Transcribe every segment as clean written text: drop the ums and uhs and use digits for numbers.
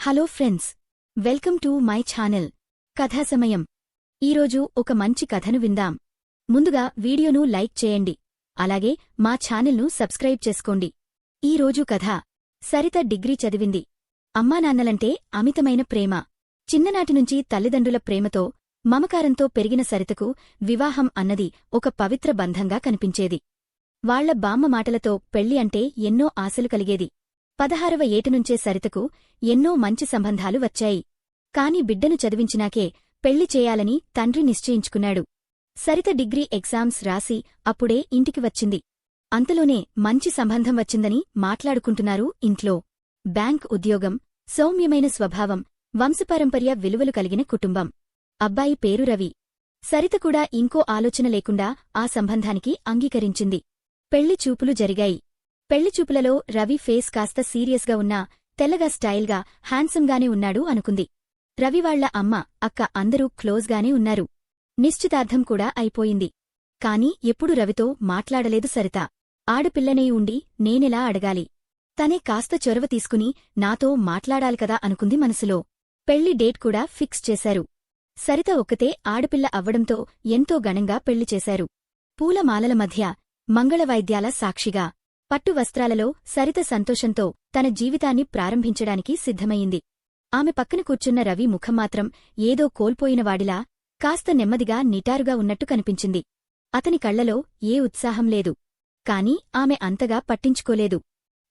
Hello friends, welcome to my channel కథా సమయం. ఈరోజు ఒక మంచి కథను విందాం. ముందుగా వీడియోను లైక్ చేయండి, అలాగే మా ఛానల్ను సబ్స్క్రైబ్ చేసుకోండి. ఈరోజు కథ సరిత డిగ్రీ చదివింది. అమ్మానాన్నలంటే అమితమైన ప్రేమ. చిన్ననాటినుంచి తల్లిదండ్రుల ప్రేమతో మమకారంతో పెరిగిన సరితకు వివాహం అన్నది ఒక పవిత్ర బంధంగా కనిపించేది. వాళ్ల బామ్మ మాటలతో పెళ్లి అంటే ఎన్నో ఆశలు కలిగేది. 16వ ఏటనుంచే సరితకు ఎన్నో మంచి సంబంధాలు వచ్చాయి. కాని బిడ్డను చదివించినాకే పెళ్లి చేయాలని తండ్రి నిశ్చయించుకున్నాడు. సరిత డిగ్రీ ఎగ్జామ్స్ రాసి అప్పుడే ఇంటికి వచ్చింది. అంతలోనే మంచి సంబంధం వచ్చిందని మాట్లాడుకుంటున్నారు ఇంట్లో. బ్యాంక్ ఉద్యోగం, సౌమ్యమైన స్వభావం, వంశపారంపర్య విలువలు కలిగిన కుటుంబం. అబ్బాయి పేరు రవి. సరిత కూడా ఇంకో ఆలోచన లేకుండా ఆ సంబంధానికి అంగీకరించింది. పెళ్లి చూపులు జరిగాయి. పెళ్లిచూపులలో రవి ఫేస్ కాస్త సీరియస్గా ఉన్నా తెల్లగా స్టైల్గా హ్యాండ్సమ్గానే ఉన్నాడు అనుకుంది. రవివాళ్ల అమ్మ, అక్క అందరూ క్లోజ్గానే ఉన్నారు. నిశ్చితార్థం కూడా అయిపోయింది. కాని ఎప్పుడు రవితో మాట్లాడలేదు సరిత. ఆడపిల్లనే ఉండి నేనెలా అడగాలి? తనే కాస్త చొరవ తీసుకుని నాతో మాట్లాడాలికదా అనుకుంది మనసులో. పెళ్లి డేట్ కూడా ఫిక్స్ చేశారు. సరిత ఒక్కతే ఆడపిల్ల అవ్వడంతో ఎంతో ఘనంగా పెళ్లి చేశారు. పూలమాలల మధ్య, మంగళవాయిద్యాల సాక్షిగా, పట్టు వస్త్రాలలో సరిత సంతోషంతో తన జీవితాన్ని ప్రారంభించడానికి సిద్ధమయింది. ఆమె పక్కన కూర్చున్న రవి ముఖంమాత్రం ఏదో కోల్పోయినవాడిలా కాస్త నెమ్మదిగా నిటారుగా ఉన్నట్టు కనిపించింది. అతని కళ్లలో ఏ ఉత్సాహం లేదు. కాని ఆమె అంతగా పట్టించుకోలేదు.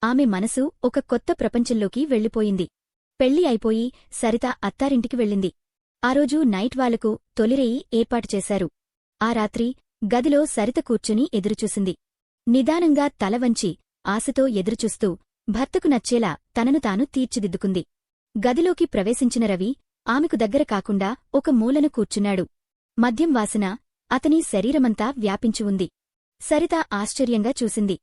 ఆమె మనసు ఒక కొత్త ప్రపంచంలోకి వెళ్ళిపోయింది. పెళ్లి అయిపోయి సరిత అత్తారింటికి వెళ్ళింది. ఆ రోజు నైట్ వాళ్లకు తొలిరేయి ఏర్పాటు చేశారు. ఆ రాత్రి గదిలో సరిత కూర్చుని ఎదురుచూసింది. నిదానంగా తలవంచి ఆశతో ఎదురుచూస్తూ భర్తకు నచ్చేలా తనను తాను తీర్చిదిద్దుకుంది. గదిలోకి ప్రవేశించిన రవి ఆమెకు దగ్గర కాకుండా ఒక మూలన కూర్చున్నాడు. మద్యం వాసన అతని శరీరమంతా వ్యాపించి ఉంది. సరిత ఆశ్చర్యంగా చూసింది.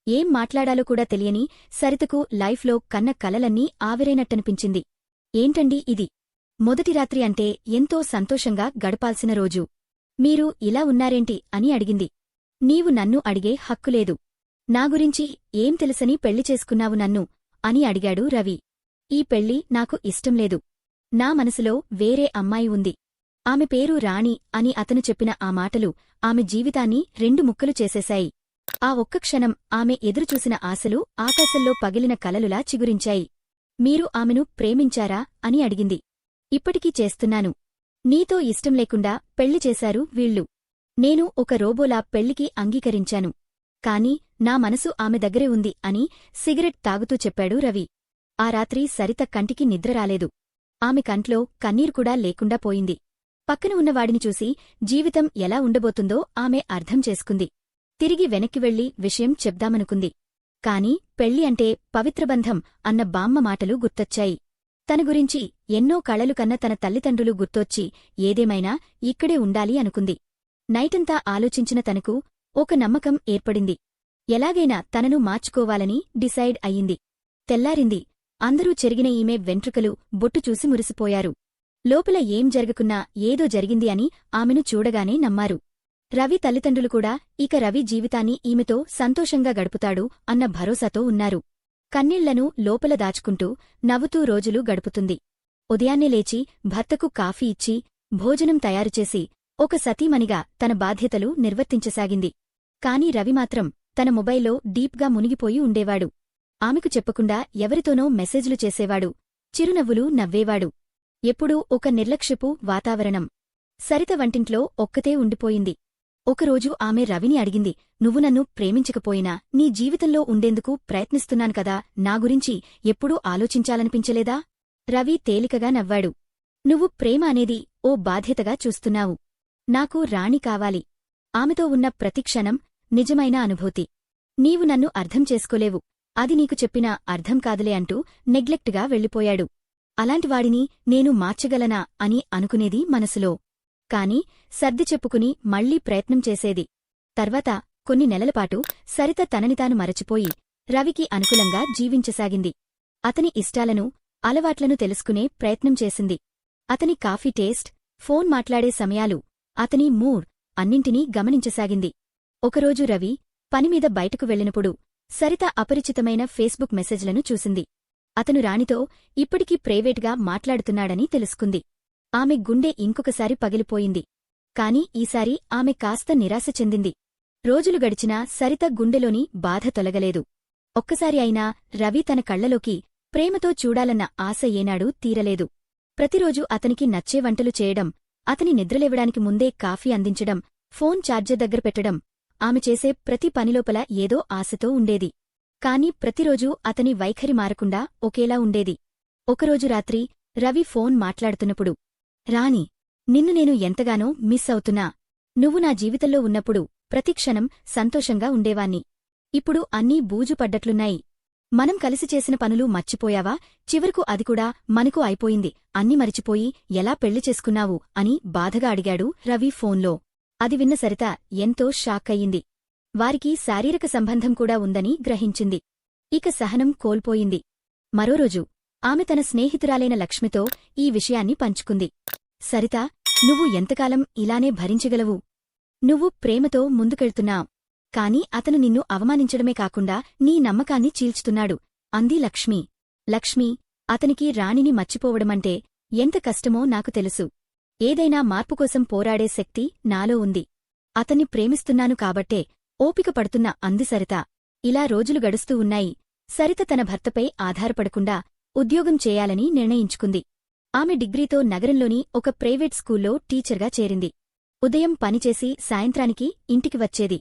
ఏం మాట్లాడాలో కూడా తెలియని సరితకు లైఫ్లో కన్న కలలన్నీ ఆవిరైనట్టనిపించింది. ఏంటండీ ఇది? మొదటి రాత్రి అంటే ఎంతో సంతోషంగా గడపాల్సిన రోజు. మీరు ఇలా ఉన్నారేంటి అని అడిగింది. నీవు నన్ను అడిగే హక్కులేదు. నా గురించి ఏం తెలుసని పెళ్లి చేసుకున్నావు నన్ను అని అడిగాడు రవి. ఈ పెళ్లి నాకు ఇష్టంలేదు. నా మనసులో వేరే అమ్మాయి ఉంది. ఆమె పేరు రాణి అని అతను చెప్పిన ఆ మాటలు ఆమె జీవితాన్ని రెండు ముక్కలు చేసేశాయి. ఆ ఒక్క క్షణం ఆమె ఎదురుచూసిన ఆశలు ఆకాశంలో పగిలిన కలలులా చిగురించాయి. మీరు ఆమెను ప్రేమించారా అని అడిగింది. ఇప్పటికీ చేస్తున్నాను. నీతో ఇష్టం లేకుండా పెళ్లి చేశారు వీళ్లు. నేను ఒక రోబోలా పెళ్లికి అంగీకరించాను. కాని నా మనసు ఆమె దగ్గరే ఉంది అని సిగరెట్ తాగుతూ చెప్పాడు రవి. ఆ రాత్రి సరిత కంటికి నిద్రరాలేదు. ఆమె కంట్లో కన్నీరు కూడా లేకుండా పోయింది. పక్కన ఉన్నవాడిని చూసి జీవితం ఎలా ఉండబోతుందో ఆమె అర్థం చేసుకుంది. తిరిగి వెనక్కి వెళ్లి విషయం చెప్దామనుకుంది. కాని పెళ్లి అంటే పవిత్రబంధం అన్న బామ్మ మాటలు గుర్తొచ్చాయి. తన గురించి ఎన్నో కళలు కన్న తన తల్లిదండ్రులు గుర్తొచ్చి ఏదేమైనా ఇక్కడే ఉండాలి అనుకుంది. నైటంతా ఆలోచించిన తనకు ఒక నమ్మకం ఏర్పడింది. ఎలాగైనా తనను మార్చుకోవాలని డిసైడ్ అయ్యింది. తెల్లారింది. అందరూ చెరిగిన ఈమె వెంట్రుకలు బొట్టు చూసి మురిసిపోయారు. లోపల ఏం జరగకున్నా ఏదో జరిగింది అని ఆమెను చూడగానే నమ్మారు. రవి తల్లిదండ్రులు కూడా ఇక రవి జీవితాన్ని ఈమెతో సంతోషంగా గడుపుతాడు అన్న భరోసాతో ఉన్నారు. కన్నీళ్లను లోపల దాచుకుంటూ నవ్వుతూ రోజులు గడుపుతుంది. ఉదయాన్నే లేచి భర్తకు కాఫీ ఇచ్చి భోజనం తయారుచేసి ఒక సతీమణిగా తన బాధ్యతలు నిర్వర్తించసాగింది. కాని రవిమాత్రం తన మొబైల్లో డీప్గా మునిగిపోయి ఉండేవాడు. ఆమెకు చెప్పకుండా ఎవరితోనో మెసేజ్లు చేసేవాడు. చిరునవ్వులు నవ్వేవాడు. ఎప్పుడూ ఒక నిర్లక్ష్యపు వాతావరణం. సరిత వంటింట్లో ఒక్కతే ఉండిపోయింది. ఒకరోజు ఆమె రవిని అడిగింది, నువ్వు నన్ను ప్రేమించకపోయినా నీ జీవితంలో ఉండేందుకు ప్రయత్నిస్తున్నాను కదా, నా గురించి ఎప్పుడూ ఆలోచించాలనిపించలేదా? రవి తేలికగా నవ్వాడు. నువ్వు ప్రేమ అనేది ఓ బాధ్యతగా చూస్తున్నావు. నాకు రాణి కావాలి. ఆమెతో ఉన్న ప్రతిక్షణం నిజమైన అనుభూతి. నీవు నన్ను అర్థం చేసుకోలేవు. అది నీకు చెప్పినా అర్థం కాదులే అంటూ నెగ్లెక్ట్గా వెళ్ళిపోయాడు. అలాంటివాడిని నేను మార్చగలనా అని అనుకునేది మనసులో. కాని సర్ది చెప్పుకుని మళ్లీ ప్రయత్నం చేసేది. తర్వాత కొన్ని నెలలపాటు సరిత తనని తాను మరచిపోయి రవికి అనుకూలంగా జీవించసాగింది. అతని ఇష్టాలను, అలవాట్లను తెలుసుకునే ప్రయత్నం చేసింది. అతని కాఫీ టేస్ట్, ఫోన్ మాట్లాడే సమయాలు, అతని మూడ్ అన్నింటినీ గమనించసాగింది. ఒకరోజు రవి పనిమీద బయటకు వెళ్ళినప్పుడు సరిత అపరిచితమైన ఫేస్బుక్ మెసేజ్లను చూసింది. అతను రాణితో ఇప్పటికీ ప్రైవేట్గా మాట్లాడుతున్నాడని తెలుసుకుంది. ఆమె గుండె ఇంకొకసారి పగిలిపోయింది. కాని ఈసారి ఆమె కాస్త నిరాశ చెందింది. రోజులు గడిచినా సరిత గుండెలోని బాధ తొలగలేదు. ఒక్కసారి అయినా రవి తన కళ్లలోకి ప్రేమతో చూడాలన్న ఆశ ఏనాడూ తీరలేదు. ప్రతిరోజూ అతనికి నచ్చే వంటలు చేయడం, అతని నిద్రలేవడానికి ముందే కాఫీ అందించడం, ఫోన్ ఛార్జర్ దగ్గర పెట్టడం, ఆమె చేసే ప్రతి పనిలోపల ఏదో ఆశతో ఉండేది. కాని ప్రతిరోజూ అతని వైఖరి మారకుండా ఒకేలా ఉండేది. ఒకరోజు రాత్రి రవి ఫోన్ మాట్లాడుతున్నప్పుడు, రాణి, నిన్ను నేను ఎంతగానో మిస్ అవుతున్నా. నువ్వు నా జీవితంలో ఉన్నప్పుడు ప్రతిక్షణం సంతోషంగా ఉండేవాణ్ణి. ఇప్పుడు అన్నీ బూజు పడ్డట్లున్నాయి. మనం కలిసి చేసిన పనులు మర్చిపోయావా? చివరకు అది కూడా మనకు అయిపోయింది. అన్నీ మరిచిపోయి ఎలా పెళ్లి చేసుకున్నావు అని బాధగా అడిగాడు రవి ఫోన్లో. అది విన్న సరిత ఎంతో షాక్ అయ్యింది. వారికి శారీరక సంబంధం కూడా ఉందని గ్రహించింది. ఇక సహనం కోల్పోయింది. మరోరోజు ఆమె తన స్నేహితురాలైన లక్ష్మితో ఈ విషయాన్ని పంచుకుంది. సరితా, నువ్వు ఎంతకాలం ఇలానే భరించగలవు? నువ్వు ప్రేమతో ముందుకెళ్తున్నావ్, కాని అతను నిన్ను అవమానించడమే కాకుండా నీ నమ్మకాన్ని చీల్చుతున్నాడు అంది లక్ష్మి. లక్ష్మి, అతనికి రాణిని మర్చిపోవడమంటే ఎంత కష్టమో నాకు తెలుసు. ఏదైనా మార్పుకోసం పోరాడే శక్తి నాలో ఉంది. అతన్ని ప్రేమిస్తున్నాను కాబట్టే ఓపిక పడుతున్నా అంది సరిత. ఇలా రోజులు గడుస్తూ ఉన్నాయి. సరిత తన భర్తపై ఆధారపడకుండా ఉద్యోగం చేయాలని నిర్ణయించుకుంది. ఆమె డిగ్రీతో నగరంలోని ఒక ప్రైవేట్ స్కూల్లో టీచర్గా చేరింది. ఉదయం పనిచేసి సాయంత్రానికి ఇంటికి వచ్చేది.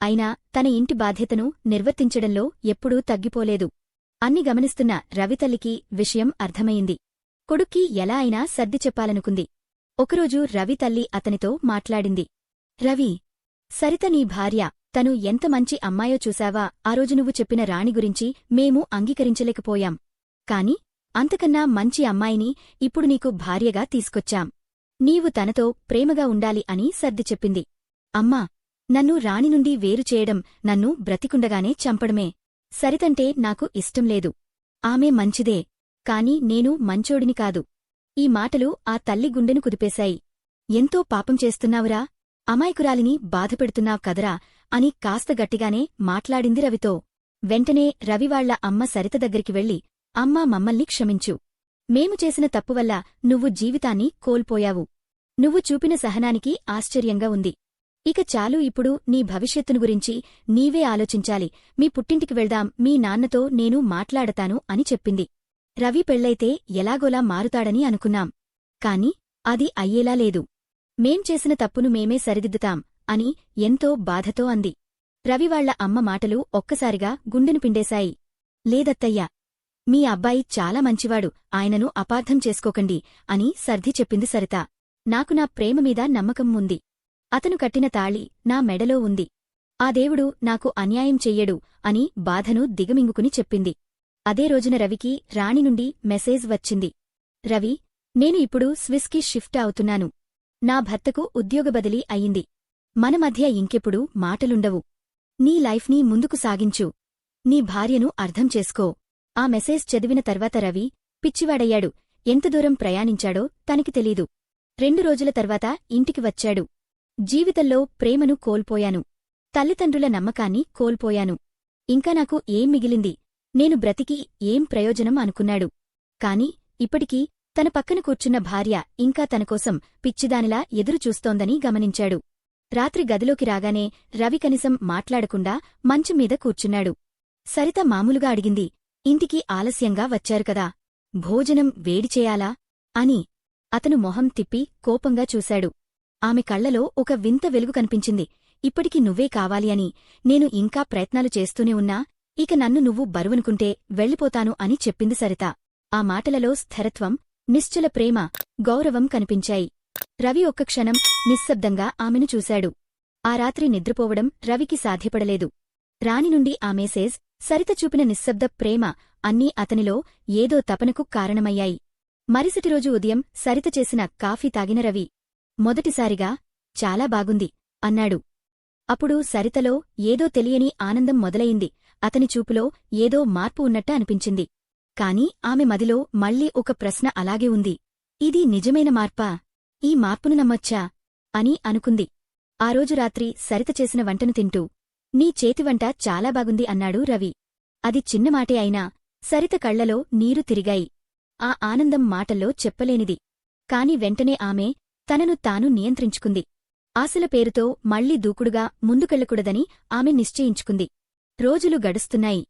అయినా తన ఇంటి బాధ్యతను నిర్వర్తించడంలో ఎప్పుడూ తగ్గిపోలేదు. అన్ని గమనిస్తున్న రవితల్లికి విషయం అర్థమయింది. కొడుక్కి ఎలా అయినా సర్ది చెప్పాలనుకుంది. ఒకరోజు రవితల్లి అతనితో మాట్లాడింది. రవి, సరిత నీ భార్య. తను ఎంత మంచి అమ్మాయో చూశావా? ఆ రోజు నువ్వు చెప్పిన రాణి గురించి మేము అంగీకరించలేకపోయాం. కాని అంతకన్నా మంచి అమ్మాయిని ఇప్పుడు నీకు భార్యగా తీసుకొచ్చాం. నీవు తనతో ప్రేమగా ఉండాలి అని సర్ది చెప్పింది. అమ్మా, నన్ను రాణి నుండి వేరు చేయడం నన్ను బ్రతికుండగానే చంపడమే. సరితంటే నాకు ఇష్టం లేదు. ఆమె మంచిదే, కాని నేను మంచోడిని కాదు. ఈ మాటలు ఆ తల్లి గుండెను కుదిపేశాయి. ఎంతో పాపం చేస్తున్నావురా, అమాయకురాలిని బాధపెడుతున్నావ్ కదరా అని కాస్త గట్టిగానే మాట్లాడింది రవితో. వెంటనే రవివాళ్ల అమ్మ సరిత దగ్గరికి వెళ్లి, అమ్మా, మమ్మల్ని క్షమించు. మేము చేసిన తప్పువల్ల నువ్వు జీవితాన్ని కోల్పోయావు. నువ్వు చూపిన సహనానికి ఆశ్చర్యంగా ఉంది. ఇక చాలు, ఇప్పుడు నీ భవిష్యత్తును గురించి నీవే ఆలోచించాలి. మీ పుట్టింటికి వెళ్దాం, మీ నాన్నతో నేను మాట్లాడతాను అని చెప్పింది. రవి పెళ్లైతే ఎలాగోలా మారుతాడని అనుకున్నాం. కాని అది అయ్యేలా లేదు. మేం చేసిన తప్పును మేమే సరిదిద్దుతాం అని ఎంతో బాధతో అంది. రవివాళ్ల అమ్మ మాటలు ఒక్కసారిగా గుండెను పిండేశాయి. లేదత్తయ్యా, మీ అబ్బాయి చాలా మంచివాడు, ఆయనను అపార్థం చేసుకోకండి అని సర్ది చెప్పింది సరిత. నాకు నా ప్రేమమీద నమ్మకం ఉంది. అతను కట్టిన తాళి నా మెడలో ఉంది. ఆ దేవుడు నాకు అన్యాయం చెయ్యడు అని బాధను దిగమింగుకుని చెప్పింది. అదే రోజున రవికి రాణి నుండి మెసేజ్ వచ్చింది. రవి, నేను ఇప్పుడు స్విస్కి షిఫ్ట్ అవుతున్నాను. నా భర్తకు ఉద్యోగ బదిలీ అయింది. మన మధ్య ఇంకెప్పుడు మాటలుండవు. నీ లైఫ్ని ముందుకు సాగించు. నీ భార్యను అర్థం చేసుకో. ఆ మెసేజ్ చదివిన తర్వాత రవి పిచ్చివాడయ్యాడు. ఎంత దూరం ప్రయాణించాడో తనకి తెలీదు. 2 రోజుల తర్వాత ఇంటికి వచ్చాడు. జీవితంలో ప్రేమను కోల్పోయాను. తల్లిదండ్రుల నమ్మకాన్ని కోల్పోయాను. ఇంకా నాకు ఏం మిగిలింది? నేను బ్రతికి ఏం ప్రయోజనం అనుకున్నాడు. కాని ఇప్పటికీ తన పక్కన కూర్చున్న భార్య ఇంకా తనకోసం పిచ్చిదానిలా ఎదురుచూస్తోందని గమనించాడు. రాత్రి గదిలోకి రాగానే రవి కనీసం మాట్లాడకుండా మంచం మీద కూర్చున్నాడు. సరిత మామూలుగా అడిగింది, ఇంటికి ఆలస్యంగా వచ్చారు కదా, భోజనం వేడి చేయాలా అని. అతను మొహం తిప్పి కోపంగా చూశాడు. ఆమె కళ్లలో ఒక వింత వెలుగు కనిపించింది. ఇప్పటికి నువ్వే కావాలి అని నేను ఇంకా ప్రయత్నాలు చేస్తూనే ఉన్నా, ఇక నన్ను నువ్వు బరువనుకుంటే వెళ్ళిపోతాను అని చెప్పింది సరిత. ఆ మాటలలో స్థిరత్వం, నిశ్చల ప్రేమ, గౌరవం కనిపించాయి. రవి ఒక్క క్షణం నిశ్శబ్దంగా ఆమెను చూశాడు. ఆ రాత్రి నిద్రపోవడం రవికి సాధ్యపడలేదు. రాణి నుండి ఆ మెసేజ్, సరిత చూపిన నిశ్శబ్ద ప్రేమ అన్నీ అతనిలో ఏదో తపనకు కారణమయ్యాయి. మరుసటిరోజు ఉదయం సరిత చేసిన కాఫీ తాగిన రవి, మొదటిసారిగా చాలా బాగుంది అన్నాడు. అప్పుడు సరితలో ఏదో తెలియని ఆనందం మొదలయింది. అతని చూపులో ఏదో మార్పు ఉన్నట్ట అనిపించింది. కాని ఆమె మదిలో మళ్లీ ఒక ప్రశ్న అలాగే ఉంది. ఇది నిజమైన మార్పా? ఈ మార్పును నమ్మొచ్చా అని అనుకుంది. ఆ రోజు రాత్రి సరిత చేసిన వంటను తింటూ, నీ చేతివంట చాలా బాగుంది అన్నాడు రవి. అది చిన్నమాటే అయినా సరిత కళ్లలో నీరు తిరిగాయి. ఆ ఆనందం మాటల్లో చెప్పలేనిది. కాని వెంటనే ఆమె తనను తాను నియంత్రించుకుంది. ఆశల పేరుతో మళ్లీ దూకుడుగా ముందుకెళ్లకూడదని ఆమె నిశ్చయించుకుంది. రోజులు గడుస్తున్నాయి.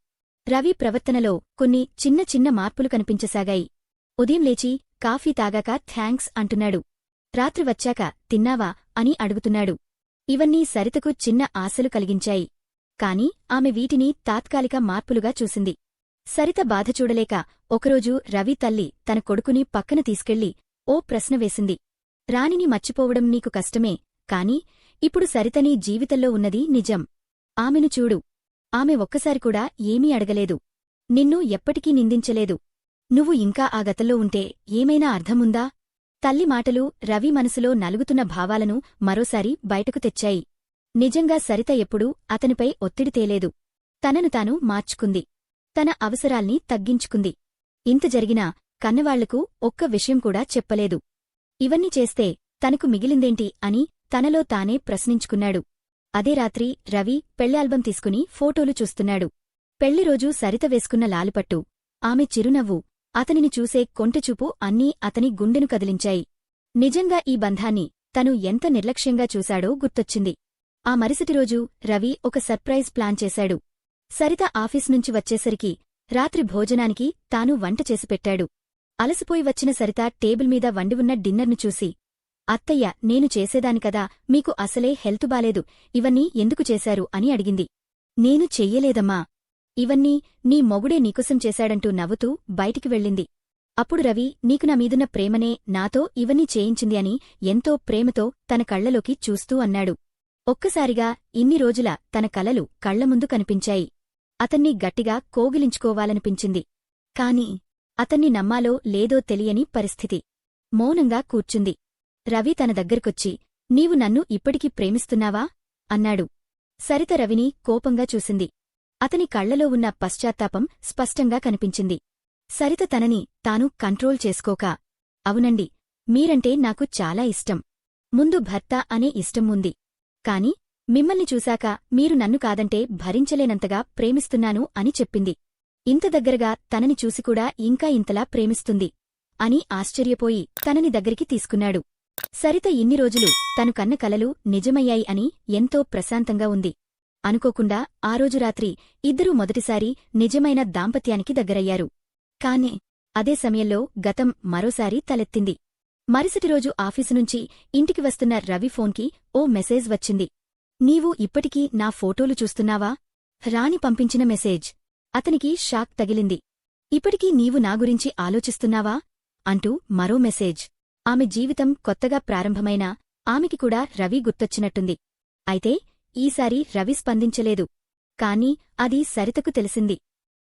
రవి ప్రవర్తనలో కొన్ని చిన్న చిన్న మార్పులు కనిపించసాగాయి. ఉదయం లేచి కాఫీ తాగాక థ్యాంక్స్ అంటున్నాడు. రాత్రి వచ్చాక తిన్నావా అని అడుగుతున్నాడు. ఇవన్నీ సరితకు చిన్న ఆశలు కలిగించాయి. కాని ఆమె వీటిని తాత్కాలిక మార్పులుగా చూసింది. సరిత బాధ చూడలేక ఒకరోజు రవి తల్లి తన కొడుకుని పక్కన తీసుకెళ్లి ఓ ప్రశ్న వేసింది. రాణిని మర్చిపోవడం నీకు కష్టమే, కాని ఇప్పుడు సరితని జీవితంలో ఉన్నది నిజం. ఆమెను చూడు. ఆమె ఒక్కసారి కూడా ఏమీ అడగలేదు. నిన్ను ఎప్పటికీ నిందించలేదు. నువ్వు ఇంకా ఆ గతంలో ఉంటే ఏమైనా అర్థముందా? తల్లి మాటలు రవి మనసులో నలుగుతున్న భావాలను మరోసారి బయటకు తెచ్చాయి. నిజంగా సరిత ఎప్పుడూ అతనిపై ఒత్తిడి తేలేదు. తనను తాను మార్చుకుంది. తన అవసరాల్ని తగ్గించుకుంది. ఇంత జరిగినా కన్నవాళ్లకు ఒక్క విషయం కూడా చెప్పలేదు. ఇవన్నీ చేస్తే తనకు మిగిలిందేంటి అని తనలో తానే ప్రశ్నించుకున్నాడు. అదే రాత్రి రవి పెళ్లాల్బం తీసుకుని ఫోటోలు చూస్తున్నాడు. పెళ్లిరోజు సరిత వేసుకున్న లాలిపట్టు, ఆమె చిరునవ్వు, అతనిని చూసే కొంటెచూపు అన్నీ అతని గుండెను కదిలించాయి. నిజంగా ఈ బంధాన్ని తను ఎంత నిర్లక్ష్యంగా చూశాడో గుర్తొచ్చింది. ఆ మరుసటి రోజు రవి ఒక సర్ప్రైజ్ ప్లాన్ చేశాడు. సరిత ఆఫీసునుంచి వచ్చేసరికి రాత్రి భోజనానికి తాను వంట చేసిపెట్టాడు. అలసిపోయి వచ్చిన సరిత టేబుల్ మీద వండివున్న డిన్నర్ను చూసి, అత్తయ్య, నేను చేసేదానికదా, మీకు అసలే హెల్తు బాలేదు, ఇవన్నీ ఎందుకు చేశారు అని అడిగింది. నేను చెయ్యలేదమ్మా. ఇవన్నీ నీ మొగుడే నీకోసం చేశాడంటూ నవ్వుతూ బయటికి వెళ్ళింది. అప్పుడు రవి నీకు నా మీదున్న ప్రేమనే నాతో ఇవన్నీ చేయించింది అని ఎంతో ప్రేమతో తన కళ్లలోకి చూస్తూ అన్నాడు. ఒక్కసారిగా ఇన్ని రోజుల తన కలలు కళ్లముందు కనిపించాయి. అతన్ని గట్టిగా కోగిలించుకోవాలనిపించింది. కాని అతన్ని నమ్మాలో లేదో తెలియని పరిస్థితి. మౌనంగా కూర్చుంది. రవి తన దగ్గరకొచ్చి, నీవు నన్ను ఇప్పటికీ ప్రేమిస్తున్నావా? అన్నాడు. సరిత రవిని కోపంగా చూసింది. అతని కళ్లలో ఉన్న పశ్చాత్తాపం స్పష్టంగా కనిపించింది. సరిత తనని తాను కంట్రోల్ చేసుకోక, అవునండి, మీరంటే నాకు చాలా ఇష్టం. ముందు భర్త అనే ఇష్టం ఉంది. కాని మిమ్మల్ని చూశాక మీరు నన్ను కాదంటే భరించలేనంతగా ప్రేమిస్తున్నాను అని చెప్పింది. ఇంత దగ్గరగా తనని చూసికూడా ఇంకా ఇంతలా ప్రేమిస్తుంది అని ఆశ్చర్యపోయి తనని దగ్గరికి తీసుకున్నాడు. సరిత ఇన్ని రోజులు తను కన్న కలలు నిజమయ్యాయి అని ఎంతో ప్రశాంతంగా ఉంది. అనుకోకుండా ఆ రోజు రాత్రి ఇద్దరూ మొదటిసారి నిజమైన దాంపత్యానికి దగ్గరయ్యారు. కాని అదే సమయంలో గతం మరోసారి తలెత్తింది. మరుసటిరోజు ఆఫీసునుంచి ఇంటికి వస్తున్న రవి ఫోన్కి ఓ మెసేజ్ వచ్చింది. నీవు ఇప్పటికీ నా ఫోటోలు చూస్తున్నావా? రాణి పంపించిన మెసేజ్. అతనికి షాక్ తగిలింది. ఇప్పటికీ నీవు నా గురించి ఆలోచిస్తున్నావా? అంటూ మరో మెసేజ్. ఆమె జీవితం కొత్తగా ప్రారంభమైనా ఆమెకి కూడా రవి గుర్తొచ్చినట్టుంది. అయితే ఈసారి రవి స్పందించలేదు. కాని అది సరితకు తెలిసింది.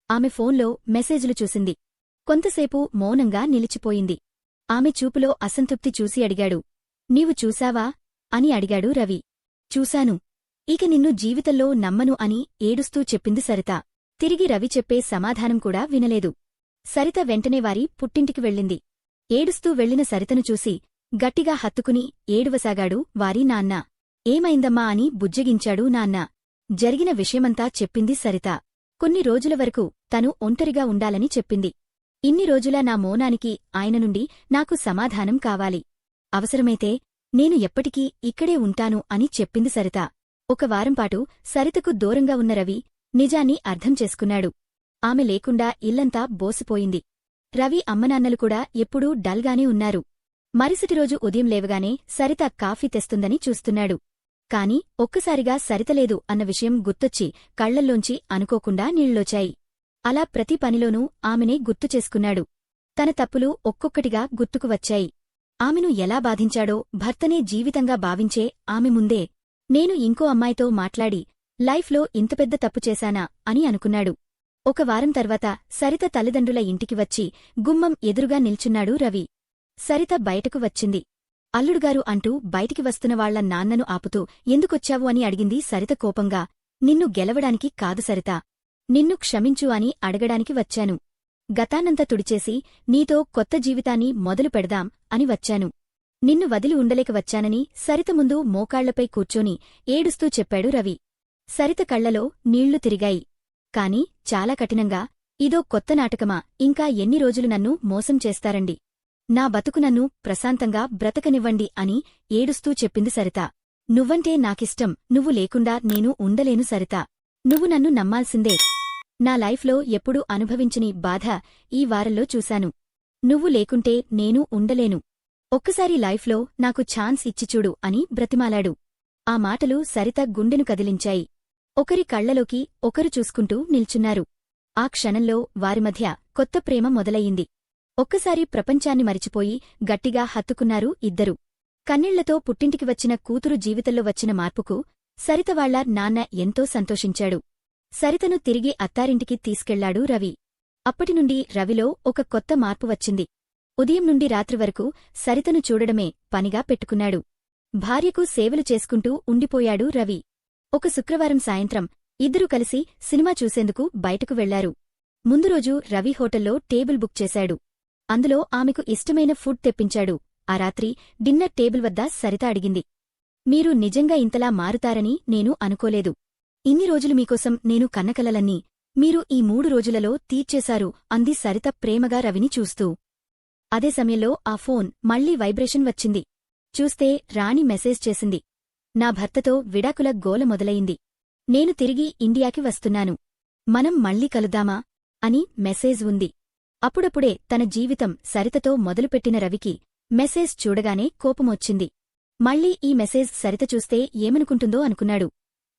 ఆమె ఫోన్లో మెసేజ్లు చూసింది. కొంతసేపు మౌనంగా నిలిచిపోయింది. ఆమె చూపులో అసంతృప్తి చూసి అడిగాడు. నీవు చూశావా? అని అడిగాడు రవి. చూశాను. ఇక నిన్ను జీవితంలో నమ్మను అని ఏడుస్తూ చెప్పింది సరిత. తిరిగి రవి చెప్పే సమాధానం కూడా వినలేదు. సరిత వెంటనే వారి పుట్టింటికి వెళ్ళింది. ఏడుస్తూ వెళ్లిన సరితను చూసి గట్టిగా హత్తుకుని ఏడువసాగాడు వారి నాన్న. ఏమైందమ్మా అని బుజ్జగించాడు నాన్న. జరిగిన విషయమంతా చెప్పింది సరిత. కొన్ని రోజుల వరకు తను ఒంటరిగా ఉండాలని చెప్పింది. ఇన్ని రోజులా నా మౌనానికి ఆయన నుండి నాకు సమాధానం కావాలి. అవసరమైతే నేను ఎప్పటికీ ఇక్కడే ఉంటాను అని చెప్పింది సరిత. ఒక వారంపాటు సరితకు దూరంగా ఉన్న రవి నిజాన్ని అర్థం చేసుకున్నాడు. ఆమె లేకుండా ఇల్లంతా బోసిపోయింది. రవి అమ్మనాన్నలు కూడా ఎప్పుడూ డల్గానే ఉన్నారు. మరుసటిరోజు ఉదయం లేవగానే సరిత కాఫీ తెస్తుందని చూస్తున్నాడు. కాని ఒక్కసారిగా సరితలేదు అన్న విషయం గుర్తొచ్చి కళ్లల్లోంచి అనుకోకుండా నీళ్లొచ్చాయి. అలా ప్రతి పనిలోనూ ఆమెనే గుర్తుచేసుకున్నాడు. తన తప్పులు ఒక్కొక్కటిగా గుర్తుకు వచ్చాయి. ఆమెను ఎలా బాధించాడో భర్తనే జీవితంగా భావించే ఆమె ముందే నేను ఇంకో అమ్మాయితో మాట్లాడి లైఫ్లో ఇంత పెద్ద తప్పు చేశానా అని అనుకున్నాడు. ఒక వారం తర్వాత సరిత తల్లిదండ్రుల ఇంటికి వచ్చి గుమ్మం ఎదురుగా నిల్చున్నాడు రవి. సరిత బయటకు వచ్చింది. అల్లుడుగారు అంటూ బయటికి వస్తున్న వాళ్ల నాన్నను ఆపుతూ ఎందుకొచ్చావు అని అడిగింది సరిత కోపంగా. నిన్ను గెలవడానికి కాదు సరితా, నిన్ను క్షమించు అని అడగడానికి వచ్చాను. గతాన్నంతా తుడిచేసి నీతో కొత్త జీవితాన్ని మొదలు పెడదాం అని వచ్చాను. నిన్ను వదిలి ఉండలేక వచ్చానని సరిత ముందు మోకాళ్లపై కూర్చొని ఏడుస్తూ చెప్పాడు రవి. సరిత కళ్లలో నీళ్లు తిరిగాయి. కాని చాలా కఠినంగా, ఇదో కొత్త నాటకమా? ఇంకా ఎన్ని రోజులు నన్ను మోసం చేస్తారండి? నా బతుకు నన్ను ప్రశాంతంగా బ్రతకనివ్వండి అని ఏడుస్తూ చెప్పింది సరిత. నువ్వంటే నాకిష్టం, నువ్వు లేకుండా నేను ఉండలేను సరిత. నువ్వు నన్ను నమ్మాల్సిందే. నా లైఫ్లో ఎప్పుడూ అనుభవించని బాధ ఈ వారంలో చూశాను. నువ్వు లేకుంటే నేను ఉండలేను. ఒక్కసారి లైఫ్లో నాకు ఛాన్స్ ఇచ్చిచూడు అని బ్రతిమాలాడు. ఆ మాటలు సరిత గుండెను కదిలించాయి. ఒకరి కళ్లలోకి ఒకరు చూసుకుంటూ నిల్చున్నారు. ఆ క్షణంలో వారి మధ్య కొత్త ప్రేమ మొదలయ్యింది. ఒక్కసారి ప్రపంచాన్ని మరిచిపోయి గట్టిగా హత్తుకున్నారు ఇద్దరు. కన్నీళ్లతో పుట్టింటికి వచ్చిన కూతురు జీవితంలో వచ్చిన మార్పుకు సరిత వాళ్ల నాన్న ఎంతో సంతోషించాడు. సరితను తిరిగి అత్తారింటికి తీసుకెళ్లాడు రవి. అప్పటినుండి రవిలో ఒక కొత్త మార్పు వచ్చింది. ఉదయం నుండి రాత్రి వరకు సరితను చూడడమే పనిగా పెట్టుకున్నాడు. భార్యకు సేవలు చేసుకుంటూ ఉండిపోయాడు రవి. ఒక శుక్రవారం సాయంత్రం ఇద్దరూ కలిసి సినిమా చూసేందుకు బయటకు వెళ్లారు. ముందు రోజు రవి హోటల్లో టేబుల్ బుక్ చేశాడు. అందులో ఆమెకు ఇష్టమైన ఫుడ్ తెప్పించాడు. ఆ రాత్రి డిన్నర్ టేబుల్ వద్ద సరిత అడిగింది, మీరు నిజంగా ఇంతలా మారుతారని నేను అనుకోలేదు. ఇన్ని రోజులు మీకోసం నేను కన్నకలలన్నీ మీరు ఈ 3 రోజులలో తీర్చేశారు అంది సరిత ప్రేమగా రవిని చూస్తూ. అదే సమయంలో ఆ ఫోన్ మళ్లీ వైబ్రేషన్ వచ్చింది. చూస్తే రాణి మెసేజ్ చేసింది. నా భర్తతో విడాకుల గోల మొదలయింది. నేను తిరిగి ఇండియాకి వస్తున్నాను. మనం మళ్ళీ కలుద్దామా అని మెసేజ్ ఉంది. అప్పుడప్పుడే తన జీవితం సరితతో మొదలుపెట్టిన రవికి మెసేజ్ చూడగానే కోపమొచ్చింది. మళ్ళీ ఈ మెసేజ్ సరిత చూస్తే ఏమనుకుంటుందో అనుకున్నాడు.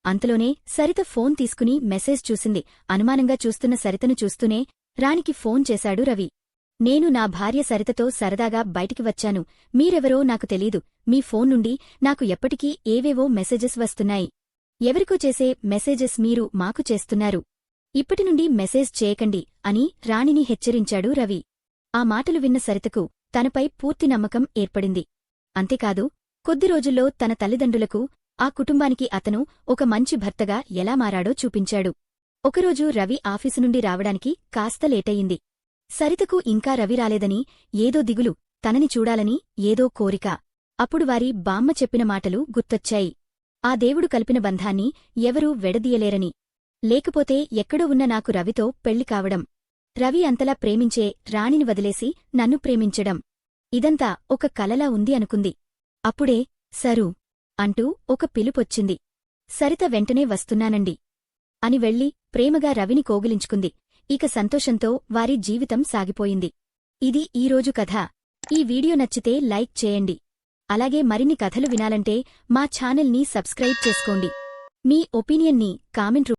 అంతలోనే సరిత ఫోన్ తీసుకుని మెసేజ్ చూసింది. అనుమానంగా చూస్తున్న సరితను చూస్తూనే రాణికి ఫోన్ చేశాడు రవి. నేను నా భార్య సరితతో సరదాగా బయటికి వచ్చాను. మీరెవరో నాకు తెలీదు. మీ ఫోన్ నుండి నాకు ఎప్పటికీ ఏవేవో మెసేజెస్ వస్తున్నాయి. ఎవరికో చేసే మెసేజెస్ మీరు మాకు చేస్తున్నారు. ఇప్పటినుండి మెసేజ్ చేయకండి అని రాణిని హెచ్చరించాడు రవి. ఆ మాటలు విన్న సరితకు తనపై పూర్తి నమ్మకం ఏర్పడింది. అంతేకాదు, కొద్ది రోజుల్లో తన తల్లిదండ్రులకు, ఆ కుటుంబానికి అతను ఒక మంచి భర్తగా ఎలా మారాడో చూపించాడు. ఒకరోజు రవి ఆఫీసు నుండి రావడానికి కాస్త లేటయింది. సరితకు ఇంకా రవి రాలేదని ఏదో దిగులు, తనని చూడాలని ఏదో కోరిక. అప్పుడు వారి బామ్మ చెప్పిన మాటలు గుర్తొచ్చాయి. ఆ దేవుడు కలిపిన బంధాన్ని ఎవరూ వెడదీయలేరని. లేకపోతే ఎక్కడో ఉన్న నాకు రవితో పెళ్లి కావడం, రవి అంతలా ప్రేమించే రాణిని వదిలేసి నన్ను ప్రేమించడం, ఇదంతా ఒక కలలా ఉంది అనుకుంది. అప్పుడే సరు అంటూ ఒక పిలుపొచ్చింది. సరిత వెంటనే వస్తున్నానండి అని వెళ్లి ప్రేమగా రవిని కోగిలించుకుంది. ఇక సంతోషంతో వారి జీవితం సాగిపోయింది. ఇది ఈరోజు కథ. ఈ వీడియో నచ్చితే లైక్ చేయండి. అలాగే మరిన్ని కథలు వినాలంటే మా ఛానల్ని సబ్స్క్రైబ్ చేసుకోండి. మీ ఒపీనియన్ని కామెంట్